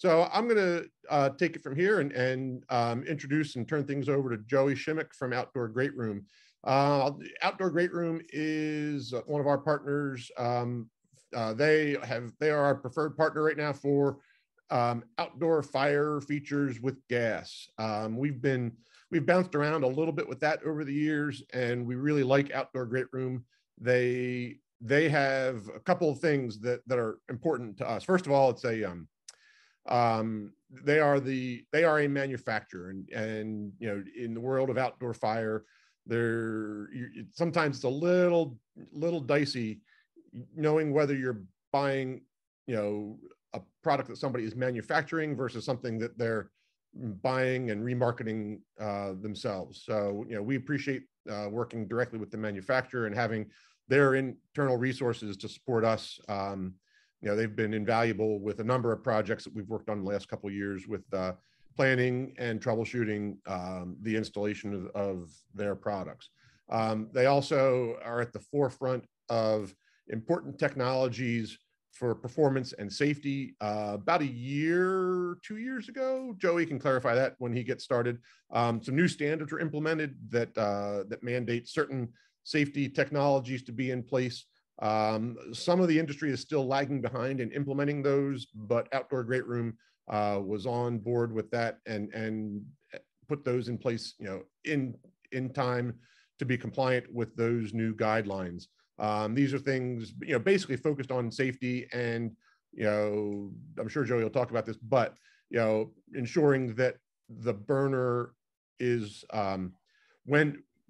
So I'm going to take it from here and introduce and turn things over to Joey Shimek from Outdoor Greatroom. Outdoor Greatroom is one of our partners. They are our preferred partner right now for outdoor fire features with gas. We've bounced around a little bit with that over the years, and we really like Outdoor Greatroom. They have a couple of things that are important to us. First of all, it's they are a manufacturer, and you know, in the world of outdoor fire, sometimes it's a little dicey knowing whether you're buying, you know, a product that somebody is manufacturing versus something that they're buying and remarketing themselves. So, you know, we appreciate working directly with the manufacturer and having their internal resources to support us. You know, they've been invaluable with a number of projects that we've worked on in the last couple of years with planning and troubleshooting the installation of their products. They also are at the forefront of important technologies for performance and safety. About 2 years ago, Joey can clarify that when he gets started, some new standards were implemented that mandate certain safety technologies to be in place. Some of the industry is still lagging behind in implementing those, but Outdoor Greatroom was on board with that and put those in place, you know, in time to be compliant with those new guidelines. These are things, you know, basically focused on safety, and, you know, I'm sure Joey will talk about this, but, you know, ensuring that the burner is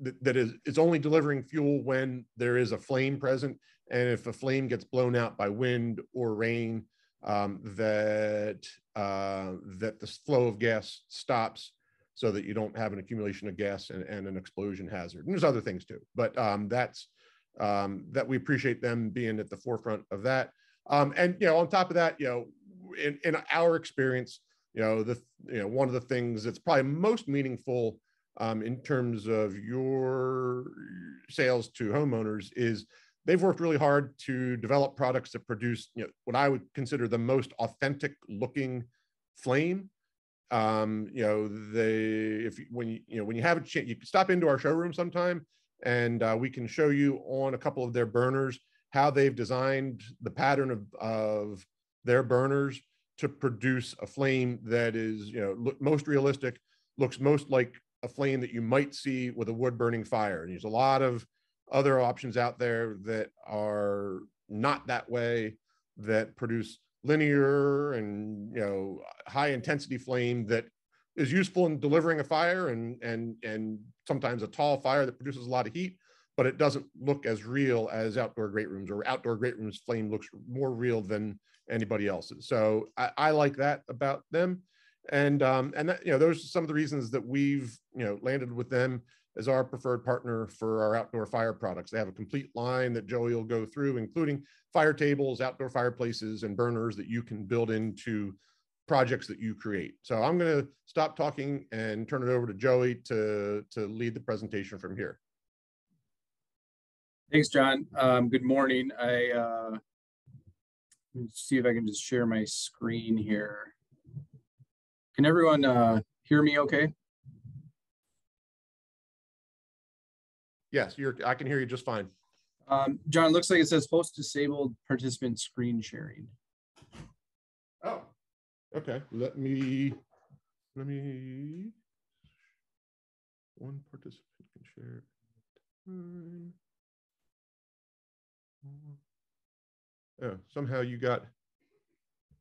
it's only delivering fuel when there is a flame present, and if a flame gets blown out by wind or rain, that the flow of gas stops, so that you don't have an accumulation of gas and an explosion hazard. And there's other things too, but that we appreciate them being at the forefront of that. And, you know, on top of that, you know, in our experience, you know, one of the things that's probably most meaningful in terms of your sales to homeowners is they've worked really hard to develop products that produce, you know, what I would consider the most authentic looking flame. You know, when you have a chance, you can stop into our showroom sometime, and we can show you on a couple of their burners how they've designed the pattern of their burners to produce a flame that is, you know, most realistic, looks most like a flame that you might see with a wood burning fire. And there's a lot of other options out there that are not that way, that produce linear and, you know, high intensity flame that is useful in delivering a fire and sometimes a tall fire that produces a lot of heat, but it doesn't look as real as Outdoor Greatroom's, or Outdoor Greatroom's flame looks more real than anybody else's. So I like that about them. And that, you know, those are some of the reasons that we've, you know, landed with them as our preferred partner for our outdoor fire products. They have a complete line that Joey will go through, including fire tables, outdoor fireplaces, and burners that you can build into projects that you create. So I'm going to stop talking and turn it over to Joey to lead the presentation from here. Thanks, John. Good morning. Let's see if I can just share my screen here. Can everyone hear me okay? Yes, I can hear you just fine. John, it looks like it says host disabled participant screen sharing. Oh, okay. Let me, one participant can share. Oh, somehow you got.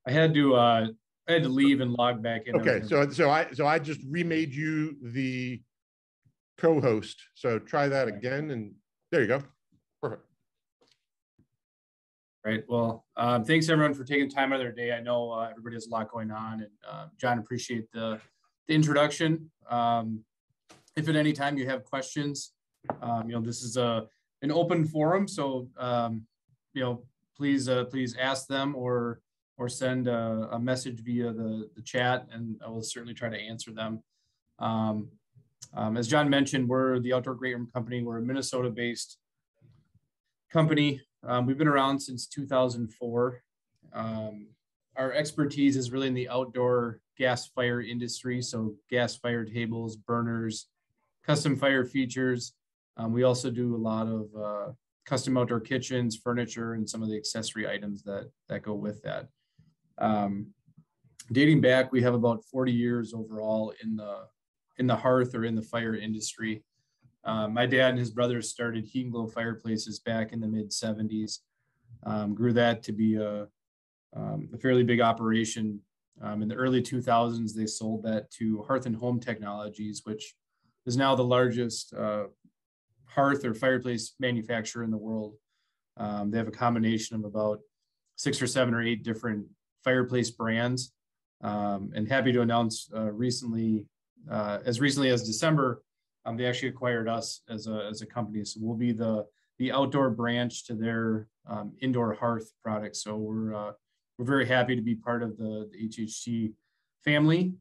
I had to leave and log back in. Okay, so I just remade you the co-host. So try that again, and there you go. Perfect. Right. Well, thanks everyone for taking time out of their day. I know everybody has a lot going on, and John, appreciate the introduction. If at any time you have questions, you know, this is an open forum, so you know, please ask them or send a message via the chat, and I will certainly try to answer them. As John mentioned, we're the Outdoor Greatroom Company. We're a Minnesota-based company. We've been around since 2004. our expertise is really in the outdoor gas fire industry. So gas fire tables, burners, custom fire features. We also do a lot of custom outdoor kitchens, furniture, and some of the accessory items that go with that. Dating back, we have about 40 years overall in the hearth or in the fire industry. My dad and his brothers started Heat and Glow Fireplaces back in the mid 70s. Grew that to be a fairly big operation. In the early 2000s, they sold that to Hearth and Home Technologies, which is now the largest hearth or fireplace manufacturer in the world. They have a combination of about 6 or 7 or 8 different fireplace brands. And happy to announce as recently as December, they actually acquired us as a company. So we'll be the outdoor branch to their indoor hearth products. So we're very happy to be part of the HHT family.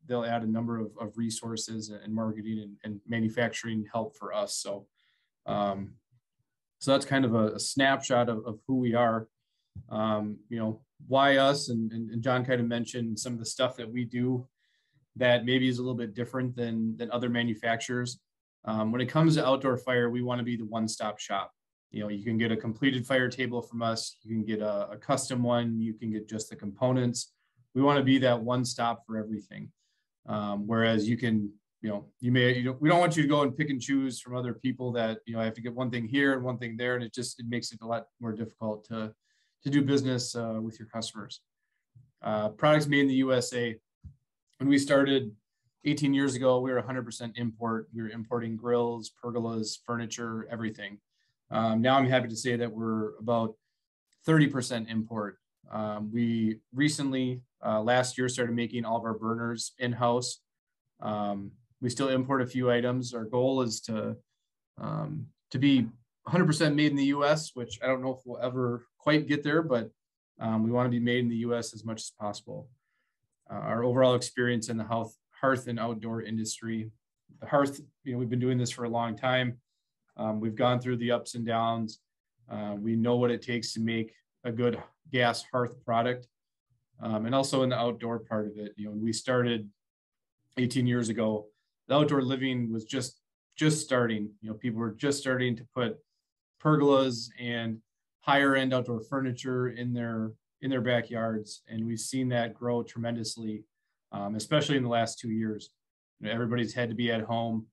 They'll add a number of resources and marketing and manufacturing help for us. So that's kind of a snapshot of who we are. Why us? And John kind of mentioned some of the stuff that we do that maybe is a little bit different than other manufacturers. When it comes to outdoor fire, we want to be the one-stop shop. You can get a completed fire table from us. You can get a custom one. You can get just the components. We want to be that one stop for everything. Whereas we don't want you to go and pick and choose from other people that, I have to get one thing here and one thing there. And it makes it a lot more difficult to do business with your customers. Products made in the USA. When we started 18 years ago, we were 100% import. We were importing grills, pergolas, furniture, everything. Now I'm happy to say that we're about 30% import. We recently, last year, started making all of our burners in-house. We still import a few items. Our goal is to be 100% made in the US, which I don't know if we'll ever quite get there, but we want to be made in the US as much as possible. Our overall experience in the hearth and outdoor industry. The hearth, we've been doing this for a long time. We've gone through the ups and downs. We know what it takes to make a good gas hearth product. And also in the outdoor part of it, when we started 18 years ago, the outdoor living was just starting. People were just starting to put pergolas and higher end outdoor furniture in their backyards. And we've seen that grow tremendously, especially in the last 2 years. Everybody's had to be at home.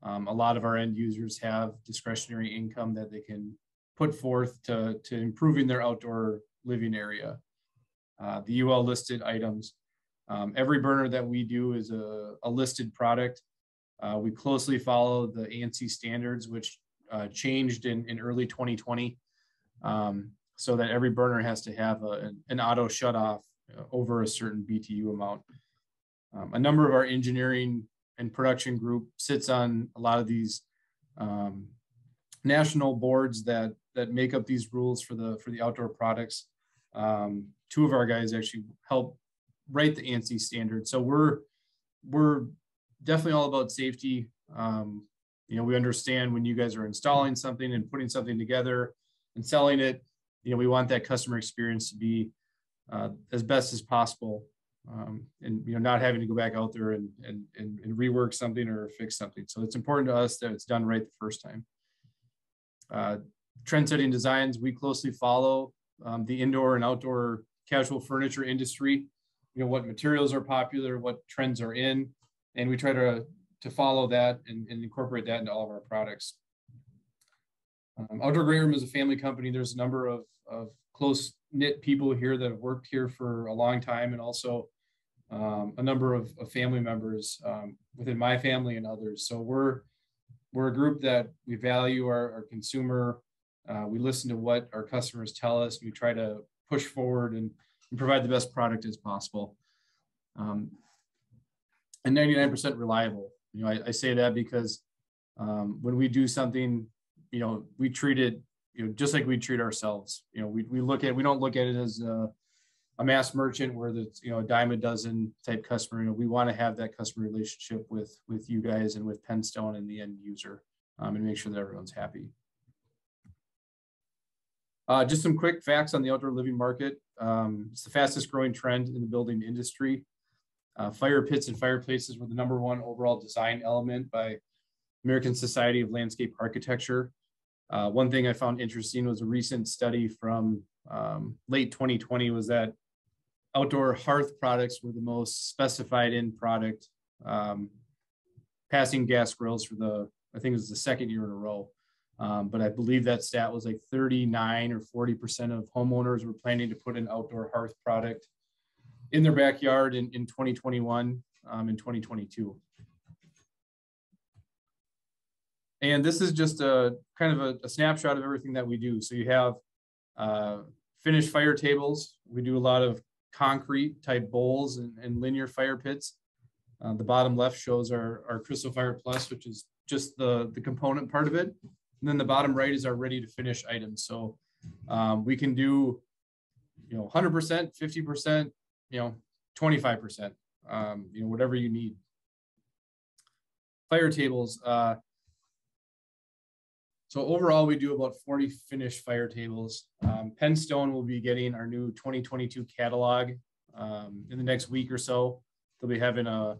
A lot of our end users have discretionary income that they can put forth to improving their outdoor living area. The UL listed items. Every burner that we do is a listed product. We closely follow the ANSI standards, which changed in early 2020, so that every burner has to have an auto shutoff over a certain BTU amount. A number of our engineering and production group sits on a lot of these national boards that make up these rules for the outdoor products. 2 of our guys actually help write the ANSI standard. So we're definitely all about safety. We understand when you guys are installing something and putting something together and selling it, we want that customer experience to be as best as possible. And not having to go back out there and rework something or fix something. So it's important to us that it's done right the first time. Trend-setting designs, we closely follow the indoor and outdoor casual furniture industry. What materials are popular, what trends are in, and we try to follow that and incorporate that into all of our products. Outdoor Greatroom is a family company. There's a number of close-knit people here that have worked here for a long time, and also a number of family members within my family and others. So we're a group that we value our consumer. We listen to what our customers tell us. We try to push forward and provide the best product as possible. And 99% reliable. I say that because when we do something, we treat it, just like we treat ourselves. We don't look at it as a mass merchant where it's, a dime a dozen type customer. We want to have that customer relationship with you guys and with Penn Stone and the end user, and make sure that everyone's happy. Just some quick facts on the outdoor living market. It's the fastest growing trend in the building industry. Fire pits and fireplaces were the #1 overall design element by American Society of Landscape Architecture. One thing I found interesting was a recent study from late 2020 was that outdoor hearth products were the most specified in product, passing gas grills for I think it was the 2nd year in a row. But I believe that stat was like 39 or 40% of homeowners were planning to put an outdoor hearth product in their backyard in 2021 and 2022. And this is just a kind of a snapshot of everything that we do. So you have finished fire tables. We do a lot of concrete type bowls and linear fire pits. The bottom left shows our Crystal Fire Plus, which is just the component part of it. And then the bottom right is our ready to finish items. So we can do, 100%, 50%, 25%, whatever you need. Fire tables. So overall, we do about 40 finished fire tables. Penn Stone will be getting our new 2022 catalog in the next week or so. They'll be having a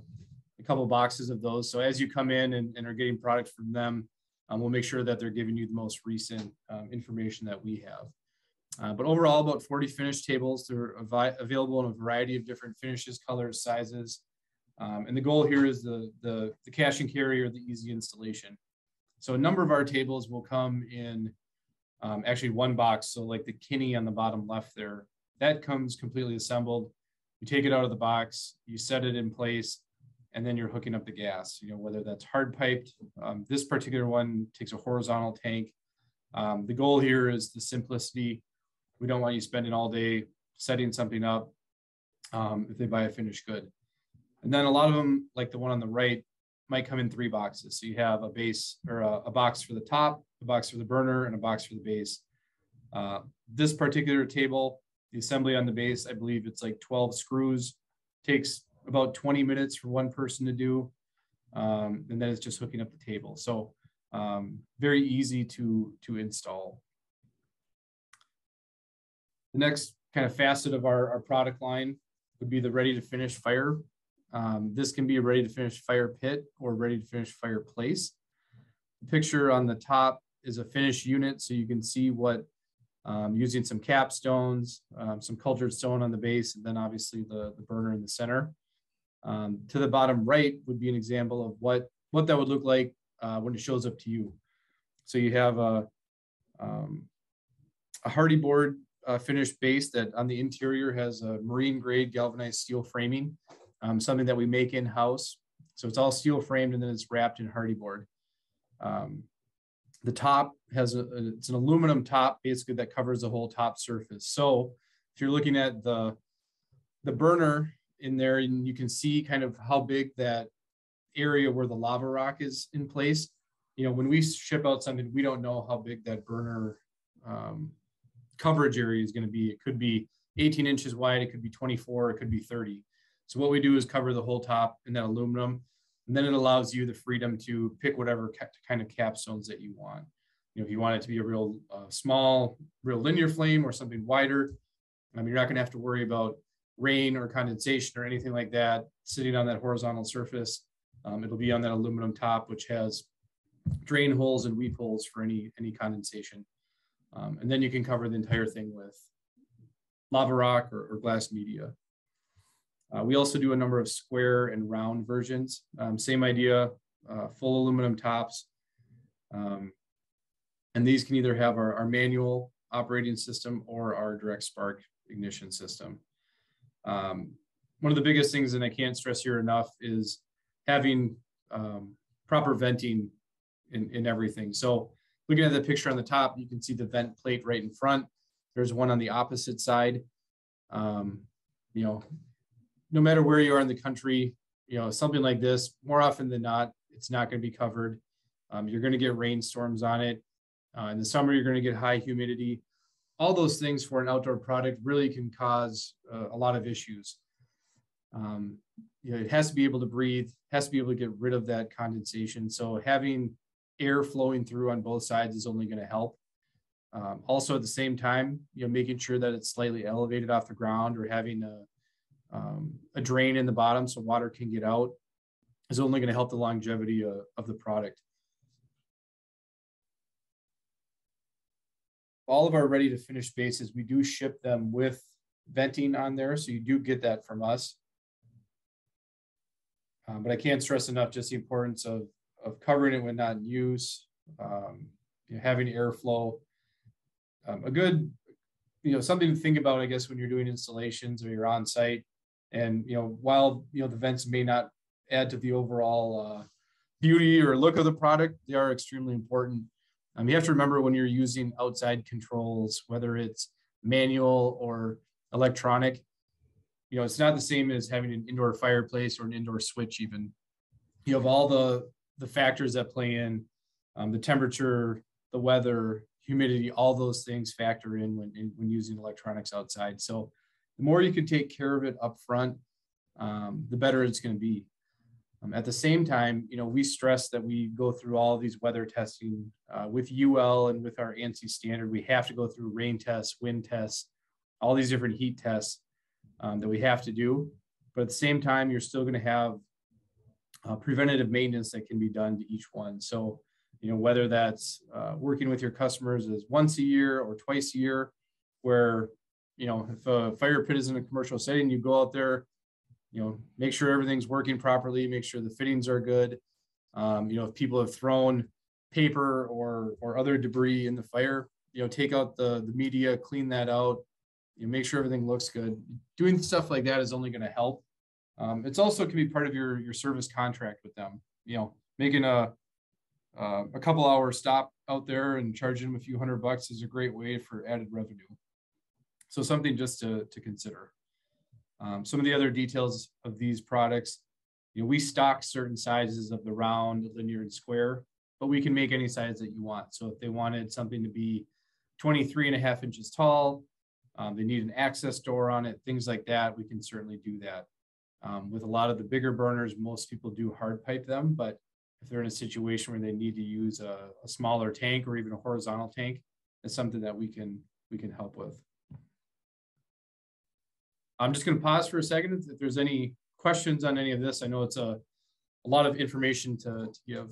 couple of boxes of those. So as you come in and are getting product from them, we'll make sure that they're giving you the most recent information that we have. But overall, about 40 finished tables. They're available in a variety of different finishes, colors, sizes. And the goal here is the cash and carry or the easy installation. So a number of our tables will come in actually one box. So like the Kinney on the bottom left there, that comes completely assembled. You take it out of the box, you set it in place, and then you're hooking up the gas, whether that's hard piped. This particular one takes a horizontal tank. The goal here is the simplicity. We don't want you spending all day setting something up if they buy a finished good. And then a lot of them, like the one on the right, might come in 3 boxes. So you have a base or a box for the top, a box for the burner, and a box for the base. This particular table, the assembly on the base, I believe it's like 12 screws, takes about 20 minutes for one person to do. And then it's just hooking up the table. So very easy to install. The next kind of facet of our product line would be the ready to finish fire. This can be a ready to finish fire pit or ready to finish fireplace. The picture on the top is a finished unit. So you can see what, using some capstones, some cultured stone on the base, and then obviously the burner in the center. To the bottom right would be an example of what that would look like when it shows up to you. So you have a hardy board finished base that on the interior has a marine grade galvanized steel framing, something that we make in-house. So it's all steel framed and then it's wrapped in hardy board. The top has it's an aluminum top basically that covers the whole top surface. So if you're looking at the burner in there, and you can see kind of how big that area where the lava rock is in place. When we ship out something, we don't know how big that burner coverage area is going to be. It could be 18 inches wide, it could be 24, it could be 30. So what we do is cover the whole top in that aluminum, and then it allows you the freedom to pick whatever kind of capstones that you want. If you want it to be a real small, real linear flame or something wider, you're not going to have to worry about rain or condensation or anything like that sitting on that horizontal surface. It'll be on that aluminum top, which has drain holes and weep holes for any condensation. And then you can cover the entire thing with lava rock or glass media. We also do a number of square and round versions. Same idea, full aluminum tops. And these can either have our manual operating system or our direct spark ignition system. One of the biggest things, and I can't stress here enough, is having proper venting in everything. So looking at the picture on the top, you can see the vent plate right in front. There's one on the opposite side. No matter where you are in the country, something like this, more often than not, it's not going to be covered. You're going to get rainstorms on it. In the summer, you're going to get high humidity. All those things for an outdoor product really can cause a lot of issues. It has to be able to breathe, has to be able to get rid of that condensation. So having air flowing through on both sides is only going to help. Also at the same time, making sure that it's slightly elevated off the ground or having a drain in the bottom so water can get out is only going to help the longevity of the product. All of our ready to finish bases, we do ship them with venting on there. So you do get that from us. But I can't stress enough just the importance of covering it when not in use, having airflow. A good, something to think about, I guess, when you're doing installations or you're on site. And, while, the vents may not add to the overall beauty or look of the product, they are extremely important. You have to remember when you're using outside controls, whether it's manual or electronic, it's not the same as having an indoor fireplace or an indoor switch even. You have all the factors that play in, the temperature, the weather, humidity, all those things factor in when using electronics outside. So the more you can take care of it up front, the better it's going to be. At the same time, we stress that we go through all of these weather testing with UL and with our ANSI standard. We have to go through rain tests, wind tests, all these different heat tests that we have to do. But at the same time, you're still going to have preventative maintenance that can be done to each one. So, whether that's working with your customers as once a year or twice a year, where, if a fire pit is in a commercial setting, you go out there, make sure everything's working properly, make sure the fittings are good. If people have thrown paper or other debris in the fire, take out the media, clean that out, make sure everything looks good. Doing stuff like that is only going to help. It's also can be part of your service contract with them. Making a couple hour stop out there and charging them a few $100 is a great way for added revenue. So something just to consider. Some of the other details of these products, we stock certain sizes of the round, linear, and square, but we can make any size that you want. So if they wanted something to be 23.5 inches tall, they need an access door on it, things like that, we can certainly do that. With a lot of the bigger burners, most people do hard pipe them, but if they're in a situation where they need to use a smaller tank or even a horizontal tank, it's something that we can help with. I'm just going to pause for a second if there's any questions on any of this. I know it's a lot of information to give.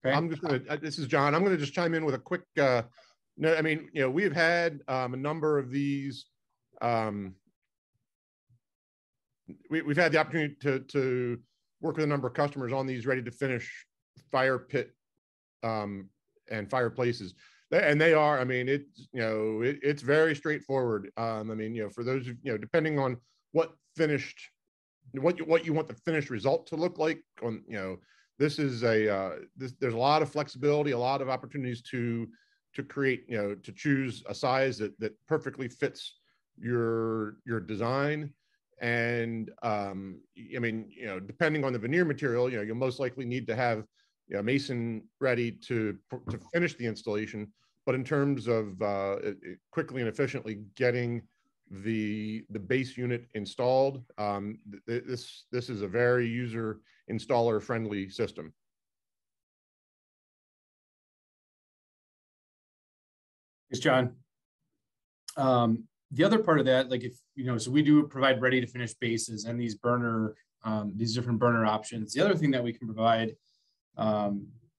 Okay. I'm just going to, this is John. I'm going to just chime in with a quick, no, I mean, we've had a number of these, we've had the opportunity to work with a number of customers on these ready to finish fire pit and fireplaces. And they are, I mean, it's very straightforward. I mean, for those, depending on what you want the finished result to look like on, this is there's a lot of flexibility, a lot of opportunities to create, to choose a size that perfectly fits your design. And I mean, depending on the veneer material, you'll most likely need to have a mason ready to finish the installation. But in terms of quickly and efficiently getting the base unit installed, this is a very user installer friendly system. Thanks, John. The other part of that, like if, so we do provide ready to finish bases and these different burner options. The other thing that we can provide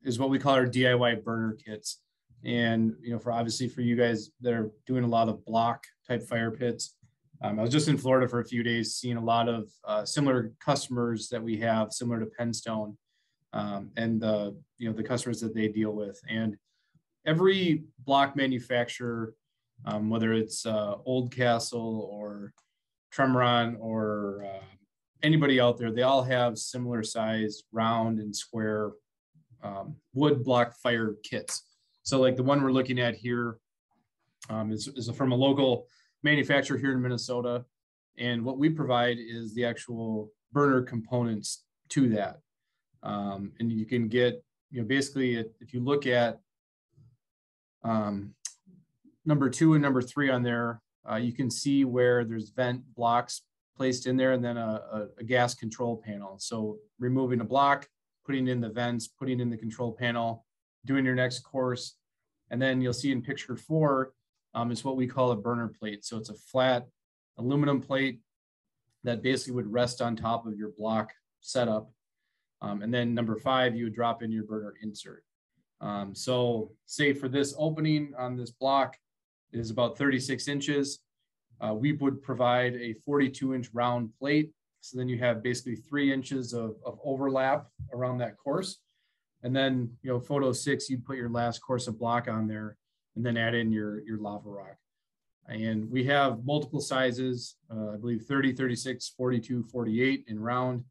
is what we call our DIY burner kits. And, obviously for you guys that are doing a lot of block type fire pits, I was just in Florida for a few days, seeing a lot of similar customers that we have, similar to Penn Stone, and the customers that they deal with. And every block manufacturer, whether it's Oldcastle or Tremron or anybody out there, they all have similar size round and square wood block fire kits. So like the one we're looking at here is from a local manufacturer here in Minnesota. And what we provide is the actual burner components to that. And you can get, basically if you look at number 2 and number 3 on there, you can see where there's vent blocks placed in there, and then a gas control panel. So removing a block, putting in the vents, putting in the control panel, doing your next course. And then you'll see in picture 4, is what we call a burner plate. So it's a flat aluminum plate that basically would rest on top of your block setup. And then number 5, you would drop in your burner insert. So say for this opening on this block is about 36 inches. We would provide a 42-inch round plate. So then you have basically 3 inches of overlap around that course. And then, photo 6, you'd put your last course of block on there and then add in your lava rock. And we have multiple sizes, I believe 30, 36, 42, 48 in round. And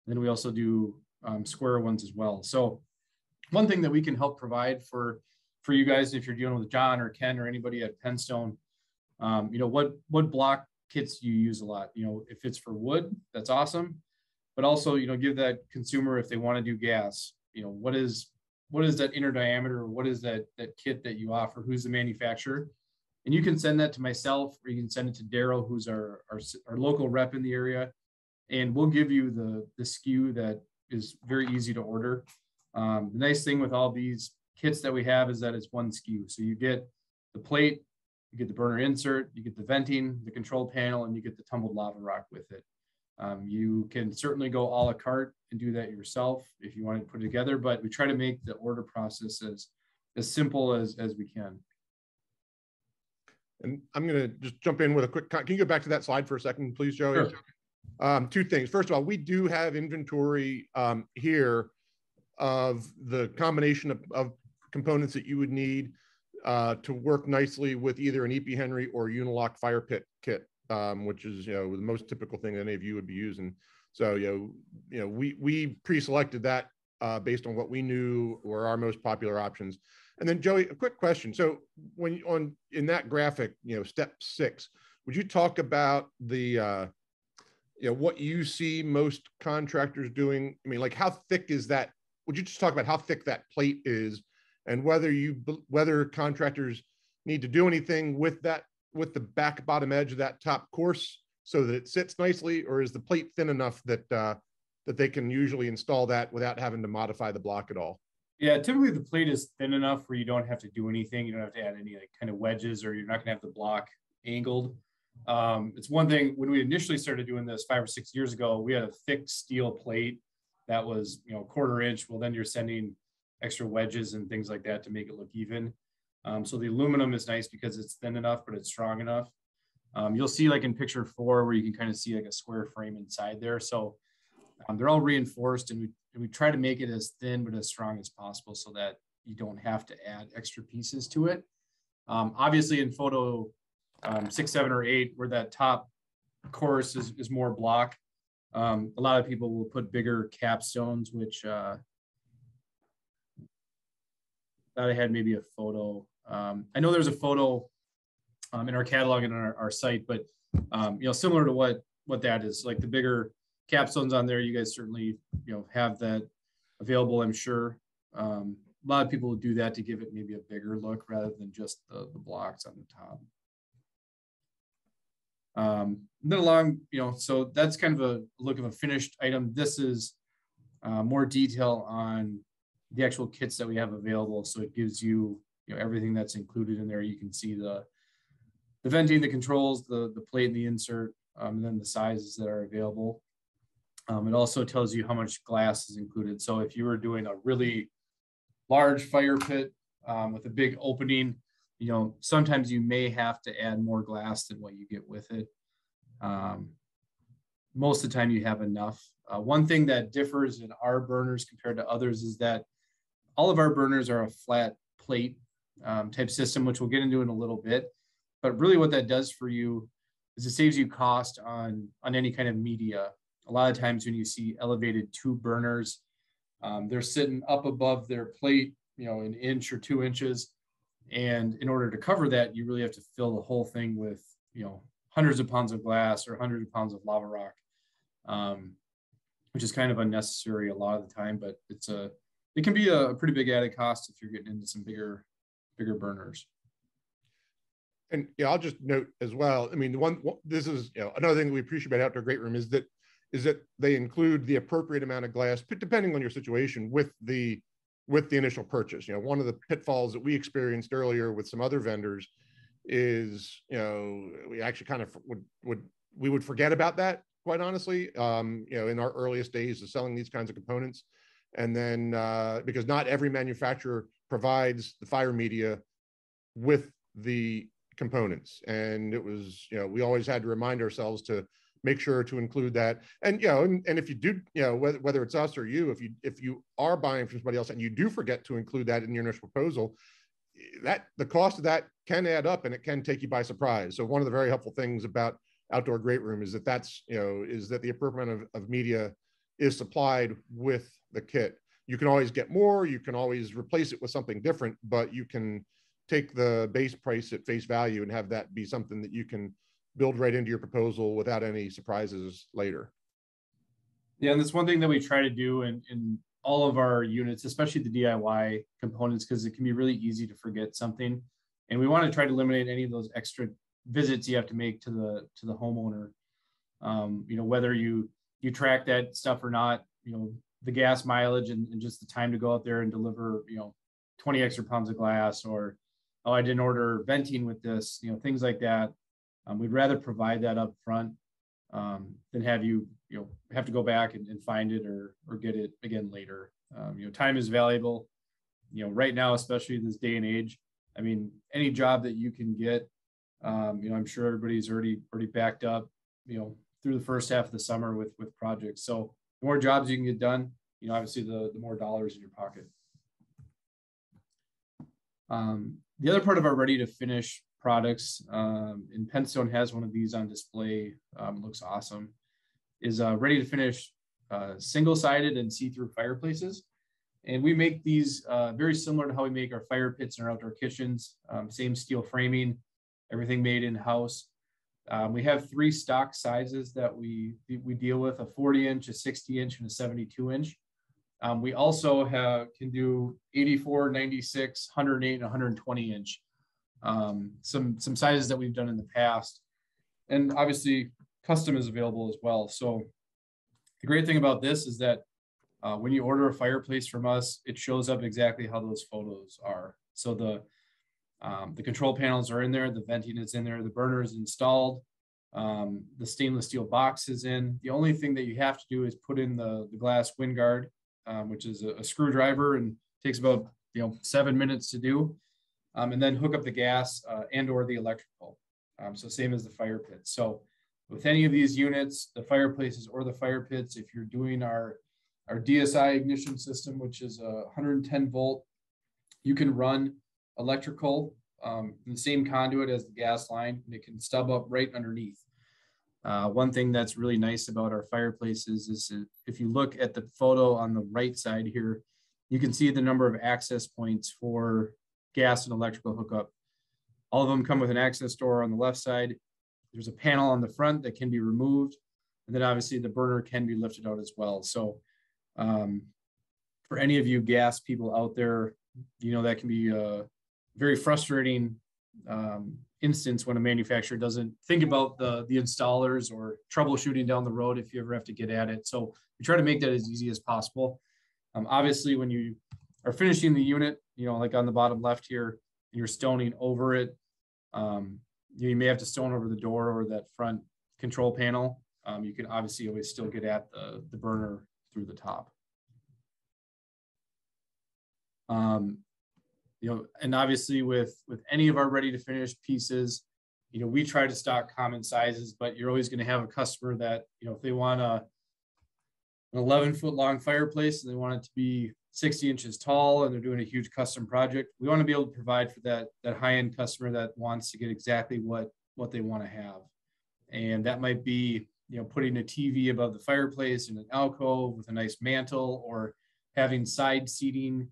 then we also do square ones as well. So one thing that we can help provide for you guys, if you're dealing with John or Ken or anybody at Penn Stone, what block kits do you use a lot? If it's for wood, that's awesome. But also, give that consumer, if they want to do gas, what is that inner diameter? What is that kit that you offer? Who's the manufacturer? And you can send that to myself, or you can send it to Daryl, who's our local rep in the area. And we'll give you the SKU that is very easy to order. The nice thing with all these kits that we have is that it's one SKU. So you get the plate, you get the burner insert, you get the venting, the control panel, and you get the tumbled lava rock with it. You can certainly go a la carte and do that yourself if you want to put it together, but we try to make the order process as simple as we can. And I'm going to just jump in with a quick, can you go back to that slide for a second, please, Joey? Sure. 2 things. First of all, we do have inventory here of the combination of components that you would need to work nicely with either an EP Henry or Unilock fire pit kit, which is, the most typical thing any of you would be using. So, we pre-selected that based on what we knew were our most popular options. And then Joey, a quick question. So when in that graphic, step 6, would you talk about the, what you see most contractors doing? I mean, like how thick is that? Would you just talk about how thick that plate is and whether contractors need to do anything with that, with the back bottom edge of that top course so that it sits nicely, or is the plate thin enough that that they can usually install that without having to modify the block at all? Yeah, typically the plate is thin enough where you don't have to do anything. You don't have to add any kind of wedges, or you're not going to have the block angled. It's one thing when we initially started doing this 5 or 6 years ago, we had a thick steel plate that was, 1/4 inch. Well, then you're sending extra wedges and things like that to make it look even. So the aluminum is nice because it's thin enough, but it's strong enough. You'll see like in picture 4 where you can kind of see like a square frame inside there. So they're all reinforced, and we try to make it as thin but as strong as possible so that you don't have to add extra pieces to it. Obviously in photo 6, 7, or 8, where that top course is more block, a lot of people will put bigger capstones, which thought I had maybe a photo. I know there's a photo in our catalog and on our site, but similar to what that is, like the bigger capstones on there. You guys certainly have that available, I'm sure. A lot of people will do that to give it maybe a bigger look rather than just the blocks on the top. Then along, so that's kind of a look of a finished item. This is more detail on the actual kits that we have available. So it gives you, everything that's included in there. You can see the venting, the controls, the plate and the insert, and then the sizes that are available. It also tells you how much glass is included. So if you were doing a really large fire pit with a big opening, sometimes you may have to add more glass than what you get with it. Most of the time you have enough. One thing that differs in our burners compared to others is that all of our burners are a flat plate type system, which we'll get into in a little bit. But really what that does for you is it saves you cost on any kind of media. A lot of times when you see elevated tube burners, they're sitting up above their plate, an inch or 2 inches. And in order to cover that, you really have to fill the whole thing with, hundreds of pounds of glass or hundreds of pounds of lava rock, which is kind of unnecessary a lot of the time, but it can be a pretty big added cost if you're getting into some bigger burners. And yeah, I'll just note as well. I mean, this is, you know, another thing we appreciate about Outdoor Greatroom is that they include the appropriate amount of glass, depending on your situation, with the initial purchase. You know, one of the pitfalls that we experienced earlier with some other vendors is, you know, we actually kind of would forget about that, quite honestly, you know, in our earliest days of selling these kinds of components. And then because not every manufacturer provides the fire media with the components, and it was, you know, we always had to remind ourselves to make sure to include that. And you know, and if you do, you know, whether it's us or you, if you are buying from somebody else and you do forget to include that in your initial proposal, that the cost of that can add up and it can take you by surprise. So one of the very helpful things about Outdoor Greatroom is that the appropriate amount of media is supplied with the kit. You can always get more, you can always replace it with something different, but you can take the base price at face value and have that be something that you can build right into your proposal without any surprises later. Yeah, and that's one thing that we try to do in all of our units, especially the DIY components, because it can be really easy to forget something. And we want to try to eliminate any of those extra visits you have to make to the homeowner. You know, whether you track that stuff or not, you know, the gas mileage and just the time to go out there and deliver, you know, 20 extra pounds of glass, or, oh, I didn't order venting with this, you know, things like that. We'd rather provide that up front than have you know, have to go back and find it or get it again later. You know, time is valuable, you know, right now, especially in this day and age. I mean, any job that you can get, you know, I'm sure everybody's already backed up, you know, through the first half of the summer with projects. So the more jobs you can get done, you know, obviously the more dollars in your pocket. The other part of our ready to finish products, and Penn Stone has one of these on display, looks awesome, is ready to finish single-sided and see-through fireplaces. And we make these very similar to how we make our fire pits and our outdoor kitchens, same steel framing, everything made in-house. We have 3 stock sizes that we deal with: a 40-inch, a 60-inch, and a 72-inch. We also can do 84, 96, 108, and 120 inch. Some sizes that we've done in the past. And obviously custom is available as well. So the great thing about this is that when you order a fireplace from us, it shows up exactly how those photos are. So the control panels are in there, the venting is in there, the burner is installed, the stainless steel box is in. The only thing that you have to do is put in the glass wind guard, which is a screwdriver, and takes about 7 minutes to do, and then hook up the gas and or the electrical. So same as the fire pits. So with any of these units, the fireplaces or the fire pits, if you're doing our DSI ignition system, which is a 110 volt, you can run electrical in the same conduit as the gas line, and it can stub up right underneath. One thing that's really nice about our fireplaces is if you look at the photo on the right side here, you can see the number of access points for gas and electrical hookup. All of them come with an access door on the left side. There's a panel on the front that can be removed. And then obviously the burner can be lifted out as well. So for any of you gas people out there, that can be a very frustrating instance when a manufacturer doesn't think about the installers or troubleshooting down the road if you ever have to get at it. So we try to make that as easy as possible. Obviously, when you are finishing the unit, like on the bottom left here, and you're stoning over it, you may have to stone over the door or that front control panel. You can obviously always still get at the burner through the top. And obviously with any of our ready to finish pieces, we try to stock common sizes, but you're always going to have a customer that, if they want an 11-foot long fireplace and they want it to be 60 inches tall and they're doing a huge custom project, we want to be able to provide for that high-end customer that wants to get exactly what they want to have. And that might be, putting a TV above the fireplace in an alcove with a nice mantle, or having side seating,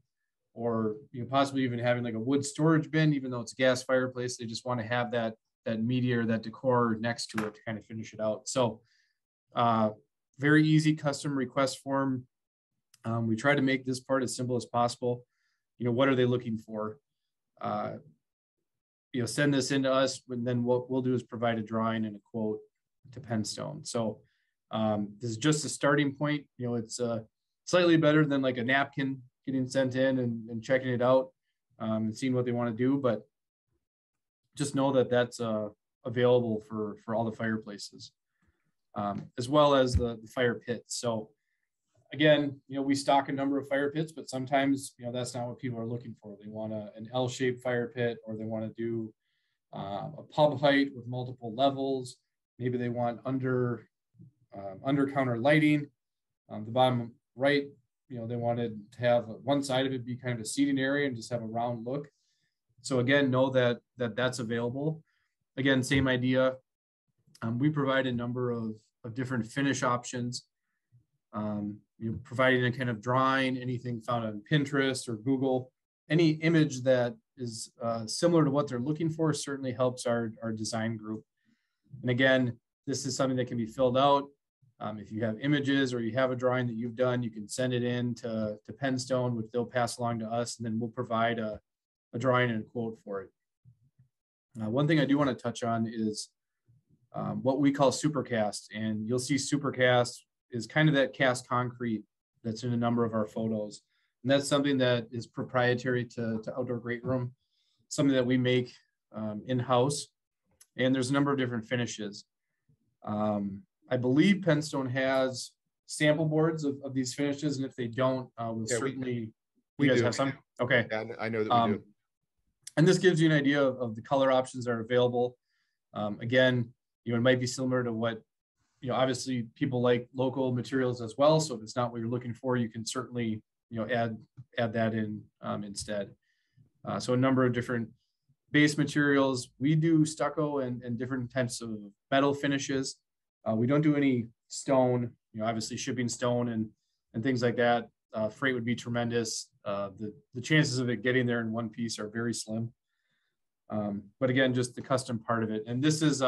or possibly even having like a wood storage bin. Even though it's a gas fireplace, they just want to have that media or that decor next to it to kind of finish it out. So very easy custom request form. We try to make this part as simple as possible. What are they looking for? send this in to us, and then what we'll do is provide a drawing and a quote to Penn Stone. So this is just a starting point. It's slightly better than like a napkin getting sent in and checking it out and seeing what they want to do, but just know that that's available for all the fireplaces, as well as the fire pits. So again, we stock a number of fire pits, but sometimes, that's not what people are looking for. They want an L-shaped fire pit, or they want to do a pub height with multiple levels. Maybe they want under counter lighting. The bottom right, they wanted to have one side of it be kind of a seating area and just have a round look. So again, know that that's available. Again, same idea. We provide a number of different finish options. Providing a kind of drawing, anything found on Pinterest or Google, any image that is similar to what they're looking for certainly helps our design group. And again, this is something that can be filled out. If you have images or you have a drawing that you've done, you can send it in to Penn Stone, which they'll pass along to us, and then we'll provide a drawing and a quote for it. One thing I do want to touch on is what we call supercast, and you'll see supercast is kind of that cast concrete that's in a number of our photos. And that's something that is proprietary to Outdoor Greatroom, something that we make in-house. And there's a number of different finishes. I believe Penn Stone has sample boards of these finishes, and if they don't, we'll certainly, you guys have some? Okay. Yeah, I know that we do. And this gives you an idea of the color options that are available. Again, it might be similar to what, obviously people like local materials as well. So if it's not what you're looking for, you can certainly, add that in instead. So a number of different base materials. We do stucco and different types of metal finishes. We don't do any stone, obviously shipping stone and things like that. Freight would be tremendous. The chances of it getting there in one piece are very slim. But again, just the custom part of it. And this is,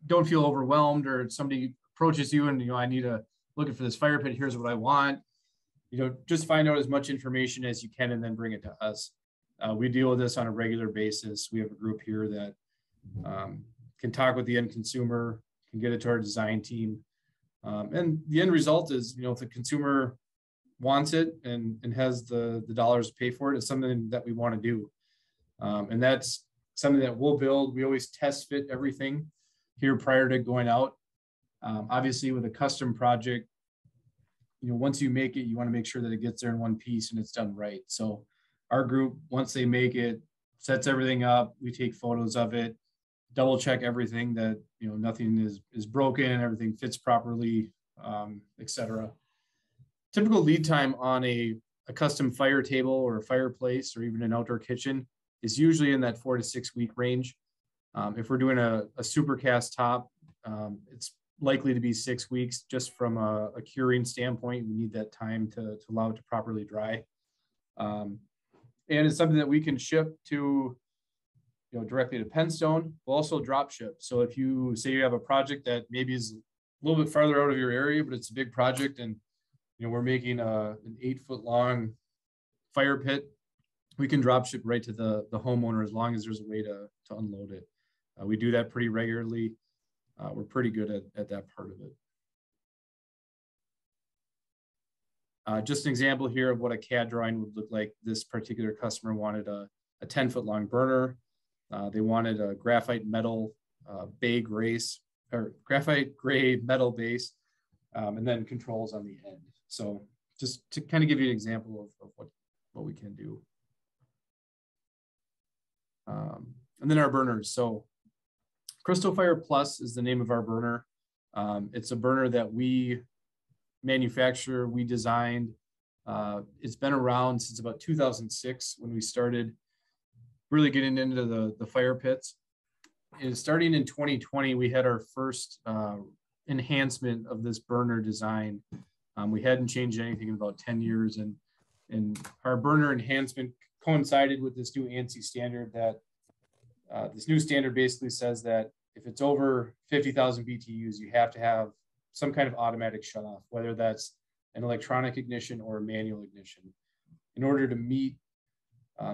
don't feel overwhelmed, or somebody approaches you and, I need looking for this fire pit. Here's what I want. Just find out as much information as you can and then bring it to us. We deal with this on a regular basis. We have a group here that can talk with the end consumer, can get it to our design team. And the end result is, if the consumer wants it and has the dollars to pay for it, it's something that we want to do. And that's something that we'll build. We always test fit everything here prior to going out. Obviously with a custom project, once you make it, you want to make sure that it gets there in one piece and it's done right. So our group, once they make it, sets everything up. We take photos of it, double check everything that, nothing is broken, everything fits properly, etc. Typical lead time on a custom fire table or a fireplace or even an outdoor kitchen is usually in that 4 to 6 week range. If we're doing a supercast top, it's likely to be 6 weeks just from a curing standpoint. We need that time to allow it to properly dry. And it's something that we can ship to, directly to Penn Stone. We'll also drop ship. So if you say you have a project that maybe is a little bit farther out of your area, but it's a big project and, we're making an 8-foot long fire pit, we can drop ship right to the homeowner as long as there's a way to unload it. We do that pretty regularly. We're pretty good at that part of it. Just an example here of what a CAD drawing would look like. This particular customer wanted a 10-foot long burner. They wanted a graphite metal graphite gray metal base, and then controls on the end. So just to kind of give you an example of what we can do. And then our burners. So Crystal Fire Plus is the name of our burner. It's a burner that we manufacture, we designed. It's been around since about 2006 when we started really getting into the fire pits. And starting in 2020, we had our first enhancement of this burner design. We hadn't changed anything in about 10 years. And our burner enhancement coincided with this new ANSI standard that this new standard basically says that if it's over 50,000 BTUs, you have to have some kind of automatic shutoff, whether that's an electronic ignition or a manual ignition, in order to meet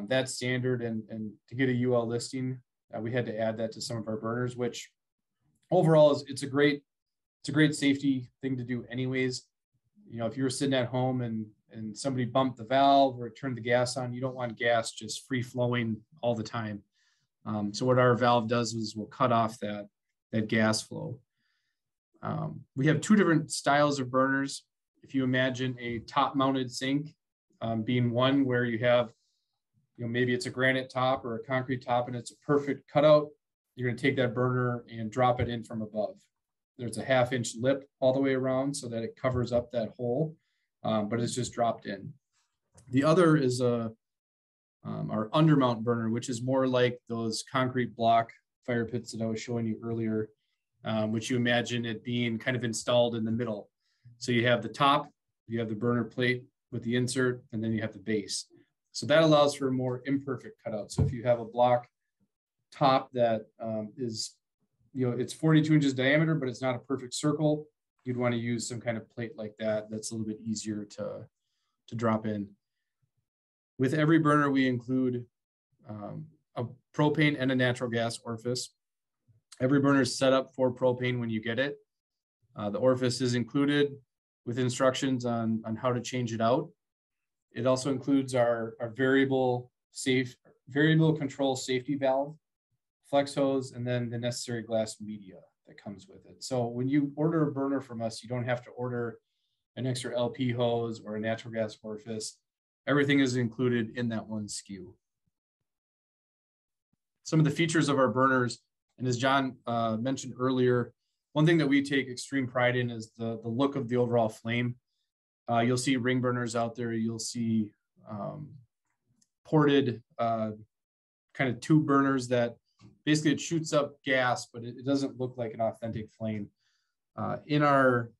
That's standard, and to get a UL listing, we had to add that to some of our burners, which overall it's a great safety thing to do anyways. You know, if you're sitting at home and somebody bumped the valve or turned the gas on, you don't want gas just free flowing all the time. So what our valve does is we'll cut off that gas flow. We have two different styles of burners. If you imagine a top mounted sink being one where you have, you know, maybe it's a granite top or a concrete top and it's a perfect cutout, you're going to take that burner and drop it in from above. There's a 1/2-inch lip all the way around so that it covers up that hole, but it's just dropped in. The other is our undermount burner, which is more like those concrete block fire pits that I was showing you earlier, which you imagine it being kind of installed in the middle. So you have the top, you have the burner plate with the insert, and then you have the base. So that allows for a more imperfect cutout. So if you have a block top that is, you know, it's 42 inches diameter, but it's not a perfect circle, you'd want to use some kind of plate like that. That's a little bit easier to drop in. With every burner, we include a propane and a natural gas orifice. Every burner is set up for propane when you get it. The orifice is included with instructions on how to change it out. It also includes our variable control safety valve, flex hose, and then the necessary glass media that comes with it. So when you order a burner from us, you don't have to order an extra LP hose or a natural gas orifice. Everything is included in that one SKU. Some of the features of our burners, and as John mentioned earlier, one thing that we take extreme pride in is the look of the overall flame. You'll see ring burners out there. You'll see ported kind of tube burners that basically it shoots up gas, but it doesn't look like an authentic flame. In our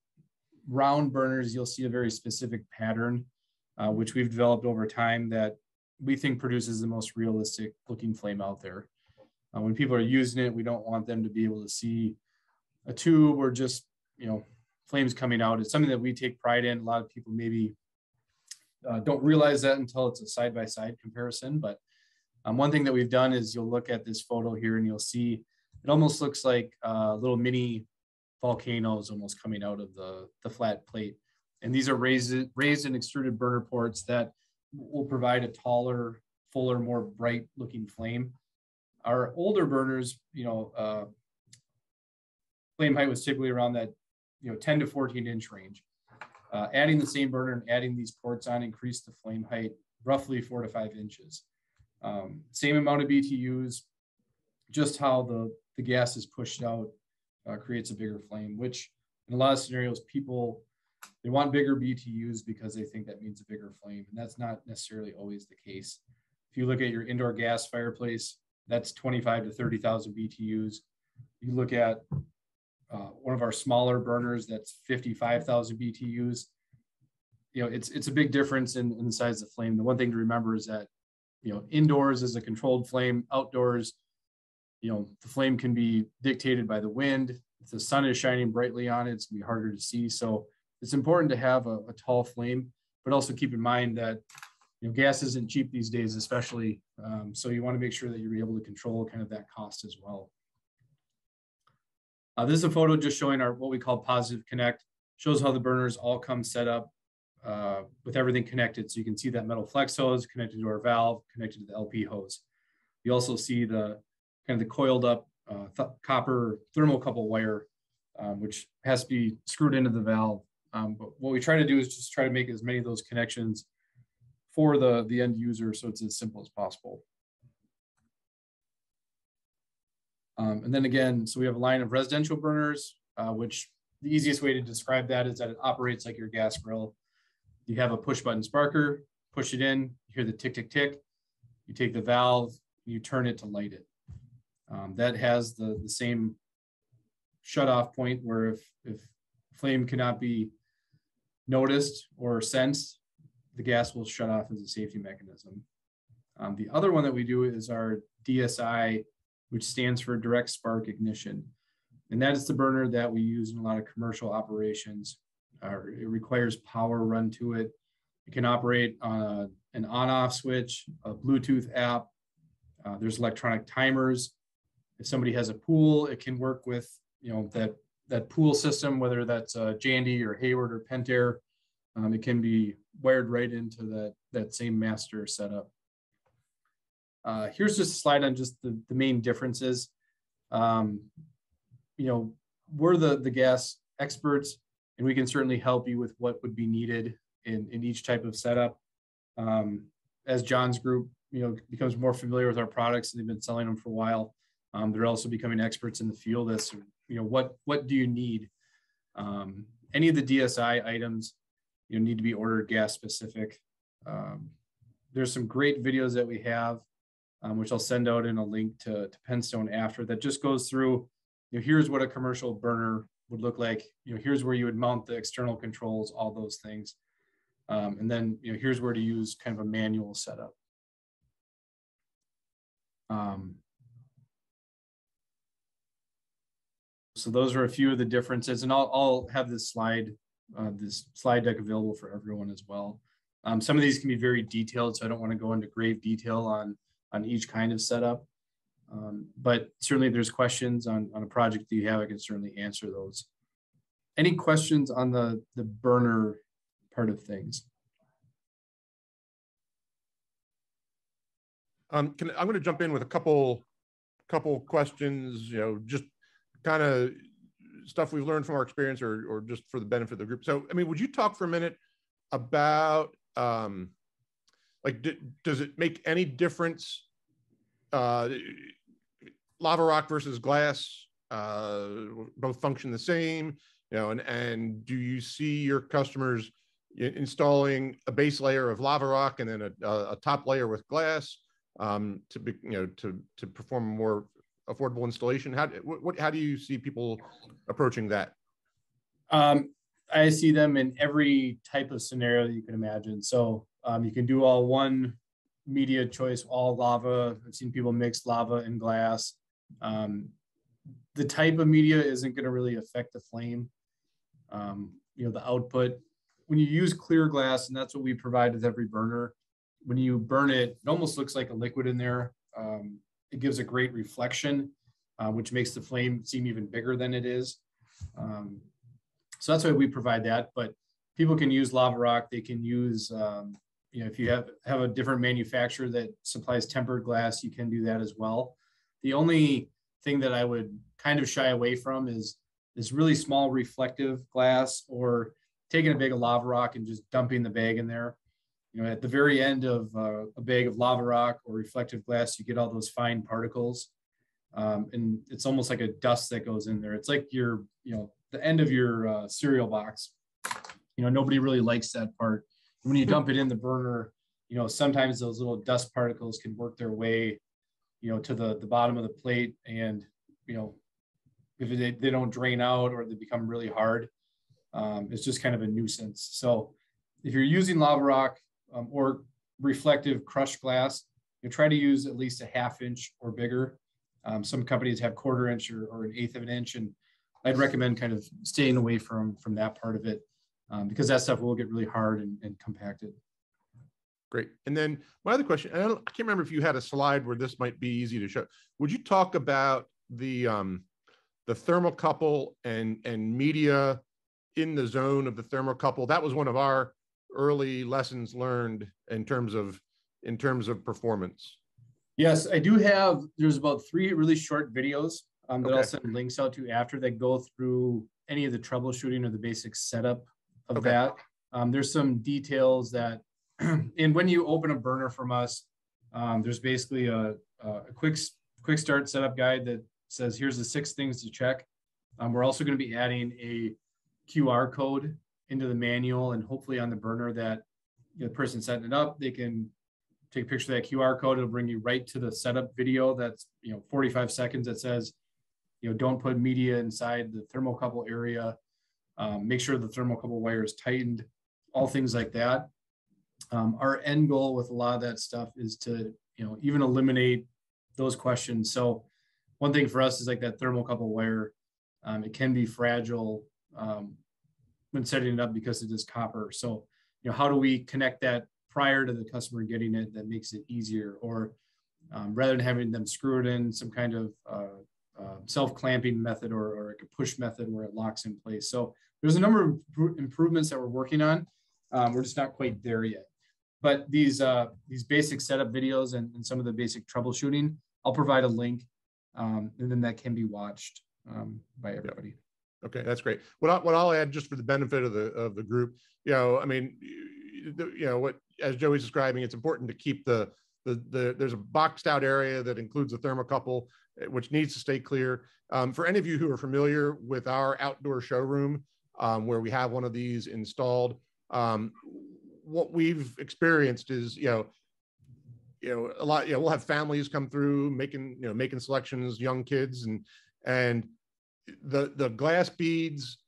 round burners, you'll see a very specific pattern, which we've developed over time that we think produces the most realistic looking flame out there. When people are using it, we don't want them to be able to see a tube or just, you know, flames coming out. It's something that we take pride in. A lot of people maybe don't realize that until it's a side-by-side comparison. But one thing that we've done is you'll look at this photo here and you'll see it almost looks like little mini volcanoes almost coming out of the flat plate. And these are raised and extruded burner ports that will provide a taller, fuller, more bright looking flame. Our older burners, you know, flame height was typically around that, you know, 10 to 14 inch range. Adding the same burner and adding these ports on increased the flame height roughly 4 to 5 inches. Same amount of BTUs, just how the gas is pushed out creates a bigger flame, which in a lot of scenarios, people, they want bigger BTUs because they think that means a bigger flame. And that's not necessarily always the case. If you look at your indoor gas fireplace, that's 25 to 30,000 BTUs. You look at one of our smaller burners, that's 55,000 BTUs. You know, it's a big difference in the size of the flame. The one thing to remember is that, you know, indoors is a controlled flame. Outdoors, you know, the flame can be dictated by the wind. If the sun is shining brightly on it, it's gonna be harder to see. So it's important to have a tall flame, but also keep in mind that, you know, gas isn't cheap these days, especially. So you want to make sure that you're able to control kind of that cost as well. This is a photo just showing our what we call positive connect. Shows how the burners all come set up with everything connected. So you can see that metal flex hose connected to our valve, connected to the LP hose. You also see the kind of the coiled up copper thermocouple wire, which has to be screwed into the valve. But what we try to do is just try to make as many of those connections for the end user so it's as simple as possible. And then again, so we have a line of residential burners, which the easiest way to describe that is that it operates like your gas grill. You have a push button sparker, push it in, you hear the tick, tick, tick. You take the valve, you turn it to light it. That has the same shut off point where if flame cannot be noticed or sensed, the gas will shut off as a safety mechanism. The other one that we do is our DSI, which stands for direct spark ignition. And that is the burner that we use in a lot of commercial operations. It requires power run to it. It can operate on an on-off switch, a Bluetooth app. There's electronic timers. If somebody has a pool, it can work with, you know, that pool system, whether that's Jandy or Hayward or Pentair. It can be wired right into that same master setup. Here's just a slide on just the main differences. You know, we're the gas experts, and we can certainly help you with what would be needed in each type of setup. As John's group, you know, becomes more familiar with our products and they've been selling them for a while, they're also becoming experts in the field as to, you know, what do you need? Any of the DSI items, you need to be ordered gas specific. There's some great videos that we have, which I'll send out in a link to Penn Stone after, that just goes through, you know, here's what a commercial burner would look like. You know, here's where you would mount the external controls, all those things. And then, you know, here's where to use kind of a manual setup. So those are a few of the differences, and I'll have this slide deck available for everyone as well. Some of these can be very detailed, so I don't want to go into grave detail on each kind of setup. But certainly if there's questions on a project that you have, I can certainly answer those. Any questions on the burner part of things? I'm going to jump in with a couple questions, you know, just kind of stuff we've learned from our experience or just for the benefit of the group. So, I mean, would you talk for a minute about, like, does it make any difference, lava rock versus glass, both function the same, you know, and do you see your customers installing a base layer of lava rock and then a top layer with glass, to be, you know, to perform a more affordable installation? How do you see people approaching that? I see them in every type of scenario that you can imagine. So you can do all one media choice, all lava. I've seen people mix lava and glass. The type of media isn't going to really affect the flame. You know, the output, when you use clear glass, and that's what we provide with every burner, when you burn it, it almost looks like a liquid in there. It gives a great reflection, which makes the flame seem even bigger than it is. So that's why we provide that. But people can use lava rock. They can use, you know, if you have a different manufacturer that supplies tempered glass, you can do that as well. The only thing that I would kind of shy away from is this really small reflective glass, or taking a bag of lava rock and just dumping the bag in there. You know, at the very end of a bag of lava rock or reflective glass, you get all those fine particles. And it's almost like a dust that goes in there. It's like your, you know, the end of your cereal box. You know, nobody really likes that part. When you dump it in the burner, you know, sometimes those little dust particles can work their way, you know, to the bottom of the plate. And, you know, if they don't drain out or they become really hard, it's just kind of a nuisance. So if you're using lava rock, or reflective crushed glass, you try to use at least a 1/2 inch or bigger. Some companies have 1/4 inch or 1/8 of an inch, and I'd recommend kind of staying away from that part of it, because that stuff will get really hard and compacted. Great. And then my other question, I can't remember if you had a slide where this might be easy to show. Would you talk about the thermocouple and media in the zone of the thermocouple? That was one of our early lessons learned in terms of performance. Yes, I do have. There's about 3 really short videos that I'll send links out to after, that go through any of the troubleshooting or the basic setup of that. There's some details that, and when you open a burner from us, there's basically a quick start setup guide that says, here's the 6 things to check. We're also going to be adding a QR code into the manual, and hopefully on the burner that the person setting it up, they can take a picture of that QR code. It'll bring you right to the setup video. That's, you know, 45 seconds that says, you know, don't put media inside the thermocouple area. Make sure the thermocouple wire is tightened, all things like that. Our end goal with a lot of that stuff is to, you know, even eliminate those questions. So one thing for us is like that thermocouple wire. It can be fragile when setting it up because it is copper. So, you know, how do we connect that prior to the customer getting it that makes it easier, or rather than having them screw it in some kind of self-clamping method or like a push method where it locks in place. So there's a number of improvements that we're working on. We're just not quite there yet. But these basic setup videos and some of the basic troubleshooting, I'll provide a link, and then that can be watched by everybody. Okay, that's great. What I'll add, just for the benefit of the group, I mean, what, as Joey's describing, it's important to keep there's a boxed out area that includes a thermocouple, which needs to stay clear. For any of you who are familiar with our outdoor showroom, where we have one of these installed, what we've experienced is, a lot, we'll have families come through making selections, young kids, and the glass beads,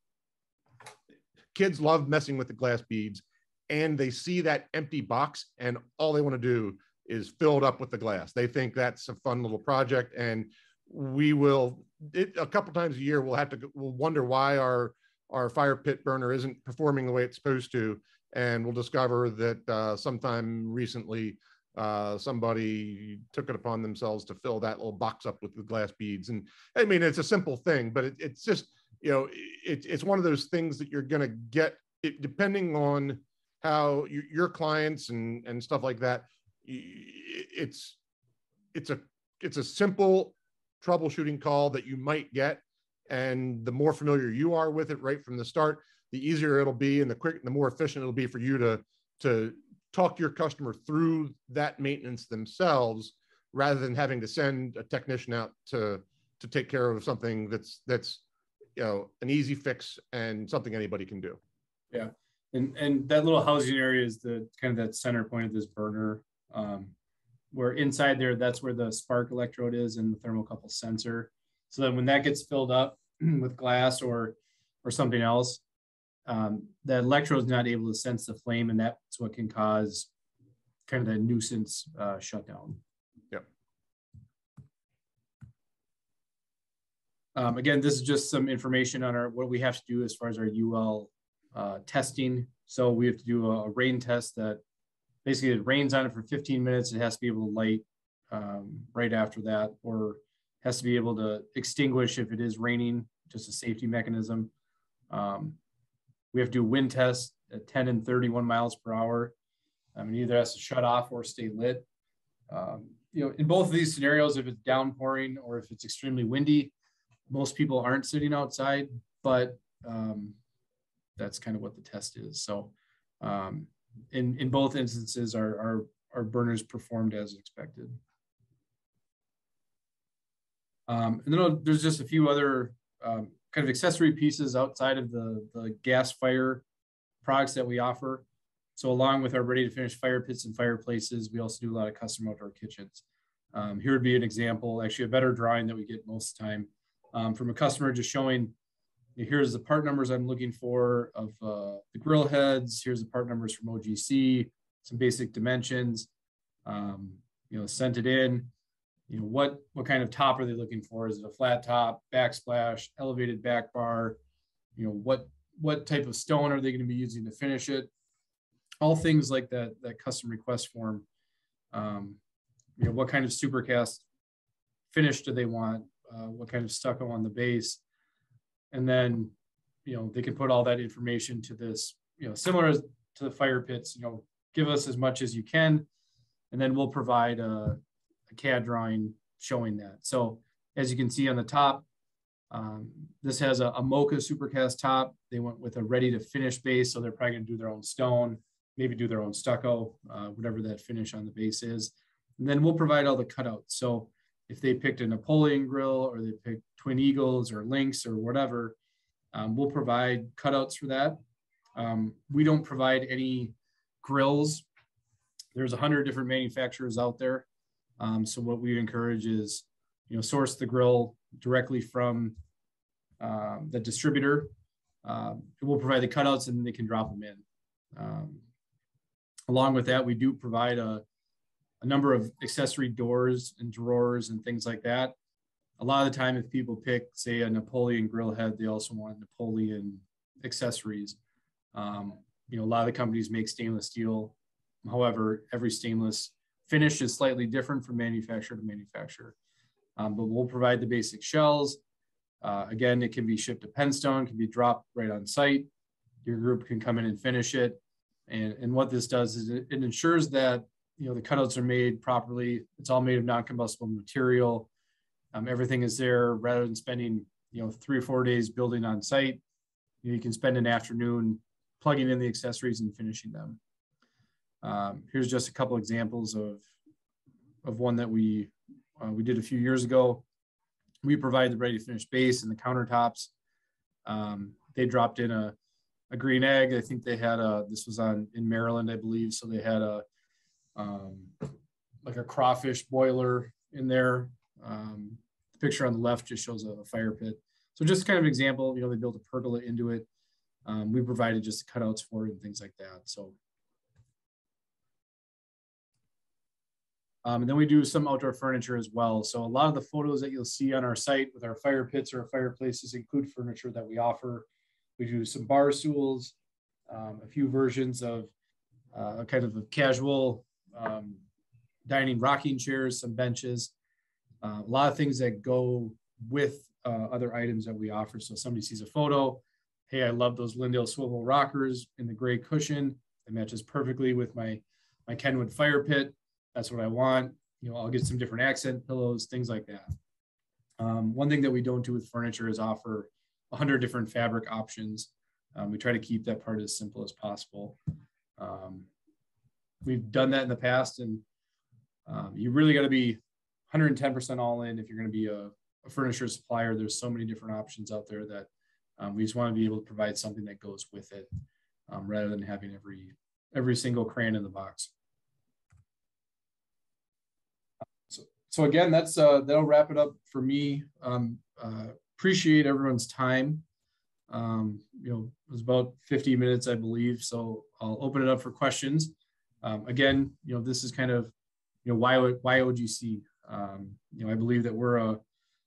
kids love messing with the glass beads, and they see that empty box and all they want to do is fill it up with the glass. They think that's a fun little project, and we will, a couple times a year, we'll wonder why our fire pit burner isn't performing the way it's supposed to. And we'll discover that sometime recently, somebody took it upon themselves to fill that little box up with the glass beads. And I mean, it's a simple thing, but it's just, it's one of those things that you're going to get, depending on how your clients and stuff like that. It's a simple troubleshooting call that you might get. And the more familiar you are with it right from the start, the easier it'll be, and the more efficient it'll be for you to talk your customer through that maintenance themselves, rather than having to send a technician out to take care of something that's an easy fix and something anybody can do. Yeah, and that little housing area is the kind of that center point of this burner, where inside there, that's where the spark electrode is and the thermocouple sensor. So that when that gets filled up with glass or something else, that electrode is not able to sense the flame, and that's what can cause kind of the nuisance shutdown. Yep. Again, this is just some information on what we have to do as far as our UL testing. So we have to do a rain test that basically it rains on it for 15 minutes. It has to be able to light right after that, or has to be able to extinguish if it is raining, just a safety mechanism. We have to do a wind test at 10 and 31 miles per hour. It either has to shut off or stay lit. In both of these scenarios, if it's downpouring or if it's extremely windy, most people aren't sitting outside, but that's kind of what the test is. So in both instances, our burners performed as expected. And then there's just a few other kind of accessory pieces outside of the gas fire products that we offer. So along with our ready to finish fire pits and fireplaces, we also do a lot of custom outdoor kitchens. Here would be an example, actually a better drawing that we get most of the time, from a customer just showing, here's the part numbers I'm looking for of the grill heads. Here's the part numbers from OGC, some basic dimensions, sent it in. What kind of top are they looking for? Is it a flat top, backsplash, elevated back bar? What type of stone are they going to be using to finish it? All things like that custom request form. What kind of supercast finish do they want? What kind of stucco on the base? And then, they can put all that information to this, similar to the fire pits, give us as much as you can, and then we'll provide a CAD drawing showing that. So as you can see on the top, this has a Mocha supercast top. They went with a ready to finish base. So they're probably going to do their own stone, maybe do their own stucco, whatever that finish on the base is. And then we'll provide all the cutouts. So if they picked a Napoleon grill, or they picked Twin Eagles or Lynx or whatever, we'll provide cutouts for that. We don't provide any grills. There's 100 different manufacturers out there. So what we encourage is, source the grill directly from the distributor. We'll provide the cutouts and they can drop them in. Along with that, we do provide a number of accessory doors and drawers and things like that. A lot of the time, if people pick, say, a Napoleon grill head, they also want Napoleon accessories. A lot of the companies make stainless steel However, every stainless finish is slightly different from manufacturer to manufacturer. But we'll provide the basic shells. Again, it can be shipped to Penn Stone, can be dropped right on site. Your group can come in and finish it. And what this does is it ensures that, you know, the cutouts are made properly. It's all made of non-combustible material. Everything is there. Rather than spending, you know, 3 or 4 days building on site, you can spend an afternoon plugging in the accessories and finishing them. Here's just a couple examples of one that we did a few years ago. We provide the ready-to-finish base and the countertops. They dropped in a green egg. I think they had this was in Maryland, I believe. So they had like a crawfish boiler in there. The picture on the left just shows a fire pit. So just kind of an example, you know, they built a pergola into it. We provided just the cutouts for it and things like that. So, and then we do some outdoor furniture as well. So a lot of the photos that you'll see on our site with our fire pits or our fireplaces include furniture that we offer. We do some bar stools, a few versions of kind of a casual dining rocking chairs, some benches, a lot of things that go with other items that we offer. So somebody sees a photo, hey, I love those Lindale swivel rockers in the gray cushion. It matches perfectly with my Kenwood fire pit. That's what I want. You know, I'll get some different accent pillows, things like that. One thing that we don't do with furniture is offer 100 different fabric options. We try to keep that part as simple as possible. We've done that in the past, and you really got to be 110% all in if you're going to be a furniture supplier. There's so many different options out there that we just want to be able to provide something that goes with it, rather than having every single crayon in the box. So again, that'll wrap it up for me. Appreciate everyone's time. You know, it was about 50 minutes, I believe. So I'll open it up for questions. Again, you know, this is kind of, you know, why OGC? You know, I believe that we're a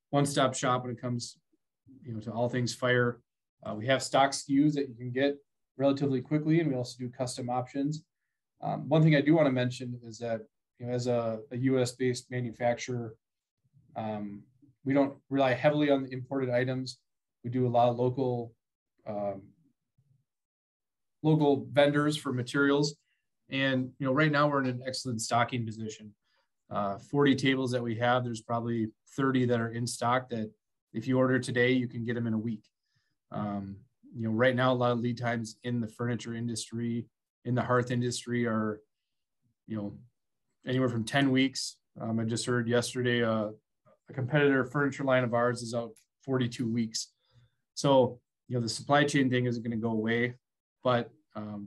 one-stop shop when it comes, you know, to all things fire. We have stock SKUs that you can get relatively quickly, and we also do custom options. One thing I do want to mention is that, you know, as a US-based manufacturer, we don't rely heavily on the imported items. We do a lot of local vendors for materials. And, you know, right now we're in an excellent stocking position. 40 tables that we have, there's probably 30 that are in stock that if you order today, you can get them in a week. You know, right now, a lot of lead times in the furniture industry, in the hearth industry are, you know, anywhere from 10 weeks. I just heard yesterday, a competitor furniture line of ours is out 42 weeks. So, you know, the supply chain thing isn't going to go away, but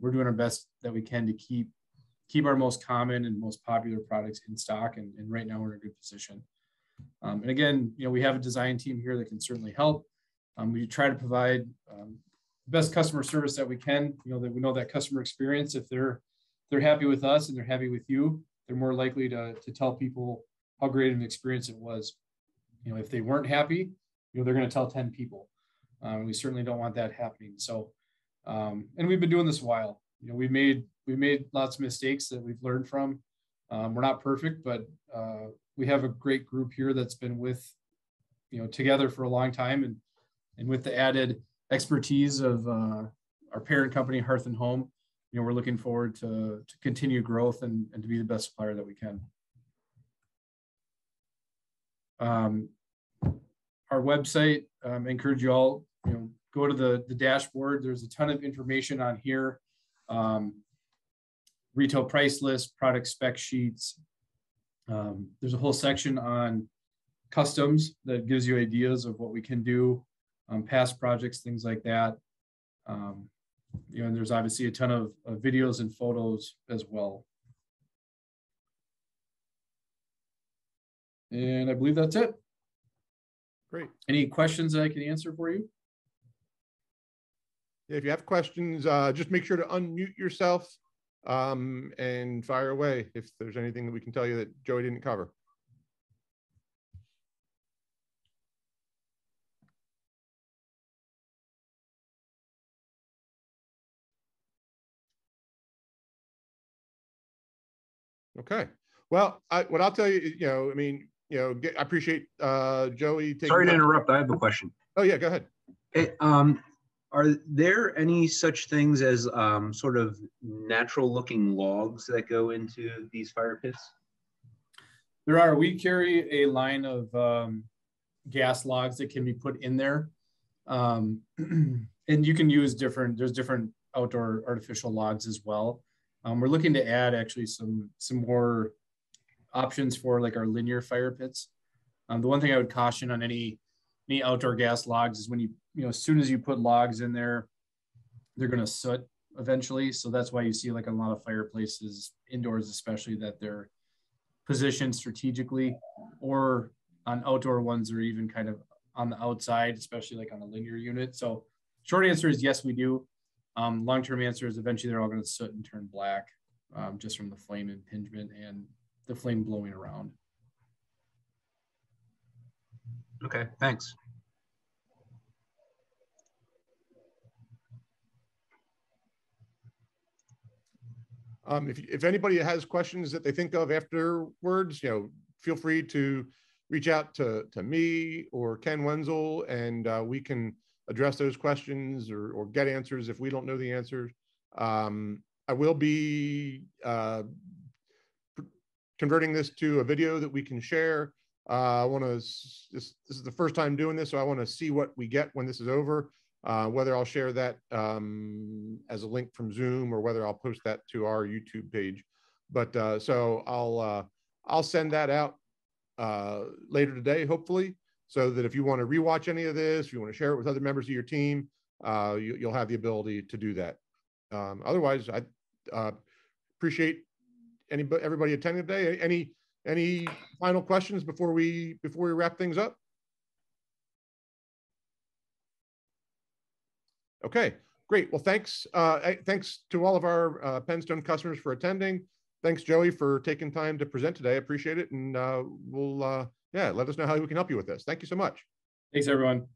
we're doing our best that we can to keep our most common and most popular products in stock. And right now we're in a good position. And again, you know, we have a design team here that can certainly help. We try to provide the best customer service that we can, you know, that we know that customer experience. If they're happy with us and they're happy with you, they're more likely to tell people how great of an experience it was. You know, if they weren't happy, you know, they're going to tell 10 people. We certainly don't want that happening. So, and we've been doing this a while. You know, we made lots of mistakes that we've learned from. We're not perfect, but we have a great group here that's been you know, together for a long time, and with the added expertise of our parent company, Hearth and Home, you know, we're looking forward to continue growth and to be the best supplier that we can. Our website, I encourage you all, you know, go to the dashboard. There's a ton of information on here. Retail price list, product spec sheets. There's a whole section on customs that gives you ideas of what we can do, past projects, things like that. You know, and there's obviously a ton of videos and photos as well. And I believe that's it. Great. Any questions that I can answer for you? If you have questions, just make sure to unmute yourself and fire away if there's anything that we can tell you that Joey didn't cover. Okay. Well, what I'll tell you, I mean, I appreciate Joey taking. Sorry to interrupt. I have a question. Oh yeah, go ahead. Are there any such things as sort of natural looking logs that go into these fire pits? There are. We carry a line of gas logs that can be put in there. And you can use there's different outdoor artificial logs as well. We're looking to add actually some more options for like our linear fire pits. The one thing I would caution on any outdoor gas logs is when as soon as you put logs in there, they're going to soot eventually. So that's why you see like a lot of fireplaces indoors, especially, that they're positioned strategically, or on outdoor ones or even kind of on the outside, especially like on a linear unit. So short answer is yes, we do. Long-term answer is eventually they're all going to soot and turn black just from the flame impingement and the flame blowing around. Okay, thanks. If anybody has questions that they think of afterwards, feel free to reach out to me or Ken Wenzel, and we can address those questions or get answers if we don't know the answers. I will be converting this to a video that we can share. This is the first time doing this, so I want to see what we get when this is over. Whether I'll share that as a link from Zoom or whether I'll post that to our YouTube page. But so I'll send that out later today, hopefully, so that if you want to rewatch any of this, if you want to share it with other members of your team, you'll have the ability to do that. Otherwise, I appreciate everybody attending today. Any final questions before we wrap things up? Okay, great. Well, thanks to all of our Penn Stone customers for attending. Thanks, Joey, for taking time to present today. I appreciate it. And we'll let us know how we can help you with this. Thank you so much. Thanks, everyone.